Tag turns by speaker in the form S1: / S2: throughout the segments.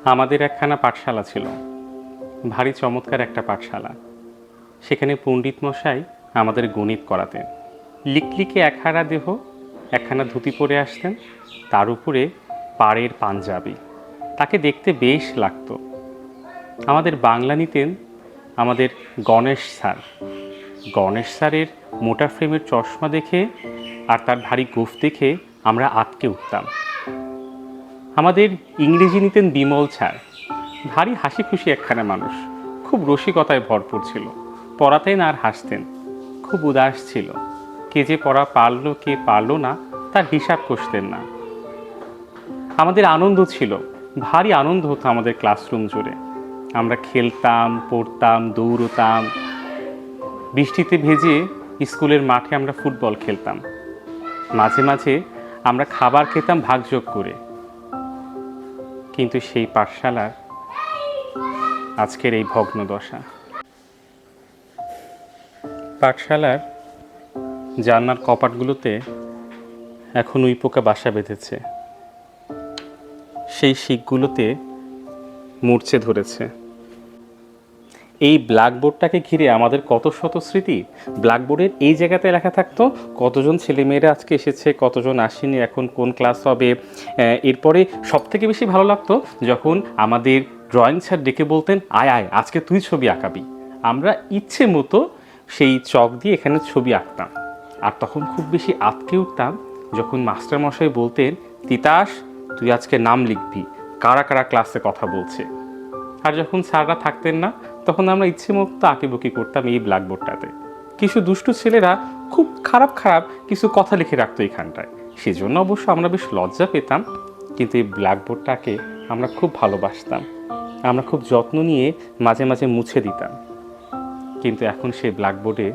S1: আমাদের একখানা পাঠশালা ছিল, ভারী চমৎকার একটা পাঠশালা। সেখানে পণ্ডিত মশাই আমাদের গণিত করাতেন। লিকলিকে একহারা দেহ, একখানা ধুতি পরে আসতেন, তার উপরে পাড়ের পাঞ্জাবি। তাকে দেখতে বেশ লাগতো। আমাদের বাংলা নিতেন আমাদের গণেশ স্যার। গণেশ স্যারের মোটা ফ্রেমের চশমা দেখে আর তার ভারী গোঁফ দেখে আমরা আটকে উঠতাম। আমাদের ইংরেজি নিতেন বিমল স্যার। ভারী হাসি খুশি একখানা মানুষ, খুব রসিকতায় ভরপুর ছিল। পড়াতেন আর হাসতেন, খুব উদাস ছিল। কে যে পড়া পারলো কে পারলো না তার হিসাব কষতেন না। আমাদের আনন্দ ছিল, ভারী আনন্দ হতো আমাদের ক্লাসরুম জুড়ে। আমরা খেলতাম, পড়তাম, দৌড়তাম। বৃষ্টিতে ভেজে স্কুলের মাঠে আমরা ফুটবল খেলতাম। মাঝে মাঝে আমরা খাবার খেতাম ভাগযোগ করে। কিন্তু সেই পাঠশালার আজকের এই ভগ্নদশা। পাঠশালার জানলার কপাটগুলোতে এখন উইপোকা বাসা বেঁধেছে। সেই শিকগুলোতে মূর্ছে ধরেছে। এই ব্ল্যাকবোর্ডটাকে ঘিরে আমাদের কত শত স্মৃতি। ব্ল্যাকবোর্ডের এই জায়গাতে লেখা থাকতো কতজন ছেলেমেয়েরা আজকে এসেছে, কতজন আসেনি, এখন কোন ক্লাস হবে। এরপরে সবথেকে বেশি ভালো লাগতো যখন আমাদের ড্রয়িং স্যার ডেকে বলতেন, আয় আয় আজকে তুই ছবি আঁকাবি। আমরা ইচ্ছে মতো সেই চক দিয়ে এখানে ছবি আঁকতাম। আর তখন খুব বেশি আটকে উঠতাম যখন মাস্টারমশাই বলতেন, তিতাস তুই আজকে নাম লিখবি, কারা কারা ক্লাসে কথা বলছে। আর যখন স্যাররা থাকতেন না তখন আমরা ইচ্ছে মতো আঁকিবুকি করতাম এই ব্ল্যাকবোর্ডটাতে। কিছু দুষ্টু ছেলেরা খুব খারাপ খারাপ কিছু কথা লিখে রাখতো এখানটায়। সেজন্য অবশ্য আমরা বেশ লজ্জা পেতাম, কিন্তু এই ব্ল্যাকবোর্ডটাকে আমরা খুব ভালোবাসতাম। আমরা খুব যত্ন নিয়ে মাঝে মাঝে মুছে দিতাম। কিন্তু এখন সেই ব্ল্যাকবোর্ডে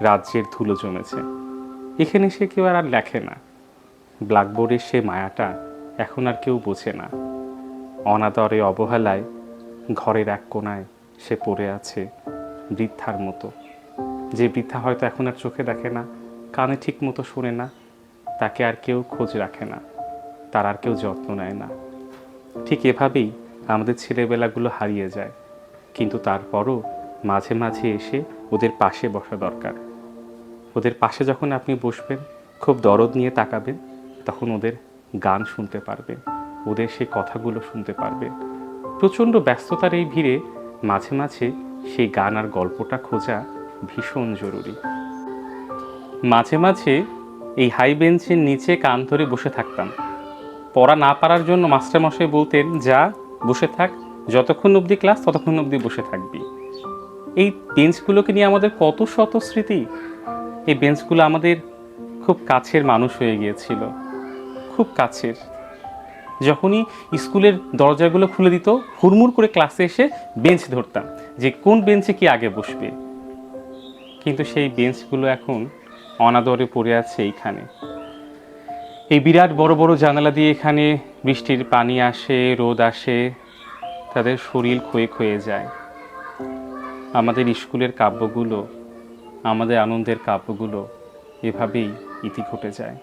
S1: রাজ্যের ধুলো জমেছে। এখানে সে কেউ আর লেখে না। ব্ল্যাকবোর্ডের সে মায়াটা এখন আর কেউ বোঝে না। অনাদরে অবহেলায় ঘরের এক কোণায় সে পড়ে আছে বৃদ্ধার মতো। যে বৃদ্ধা হয়তো এখন আর চোখে দেখে না, কানে ঠিক মতো শোনে না, তাকে আর কেউ খোঁজ রাখে না, তার আর কেউ যত্ন নেয় না। ঠিক এভাবেই আমাদের ছেলেবেলাগুলো হারিয়ে যায়। কিন্তু তারপরও মাঝে মাঝে এসে ওদের পাশে বসা দরকার। ওদের পাশে যখন আপনি বসবেন, খুব দরদ নিয়ে তাকাবেন, তখন ওদের গান শুনতে পারবেন, ওদের সেই কথাগুলো শুনতে পারবেন। প্রচণ্ড ব্যস্ততার এই ভিড়ে মাঝে মাঝে সেই গান আর গল্পটা খোঁজা ভীষণ জরুরি। মাঝে মাঝে এই হাই বেঞ্চের নিচে কান ধরে বসে থাকতাম। পড়া না পারার জন্য মাস্টারমশাই বলতেন, যা বসে থাক, যতক্ষণ অবধি ক্লাস ততক্ষণ অবধি বসে থাকবি। এই বেঞ্চগুলোকে নিয়ে আমাদের কত শত স্মৃতি। এই বেঞ্চগুলো আমাদের খুব কাছের মানুষ হয়ে গিয়েছিল, খুব কাছের। যখনই স্কুলের দরজাগুলো খুলে দিত, হুড়মুড় করে ক্লাসে এসে বেঞ্চ ধরতাম যে কোন বেঞ্চে কি আগে বসবে। কিন্তু সেই বেঞ্চগুলো এখন অনাদরে পড়ে আছে এইখানে। এই বিরাট বড় বড় জানালা দিয়ে এখানে বৃষ্টির পানি আসে, রোদ আসে, তাদের শরীর ক্ষয়ে ক্ষয়ে যায়। আমাদের স্কুলের কাব্যগুলো, আমাদের আনন্দের কাব্যগুলো এভাবেই ইতি ঘটে যায়।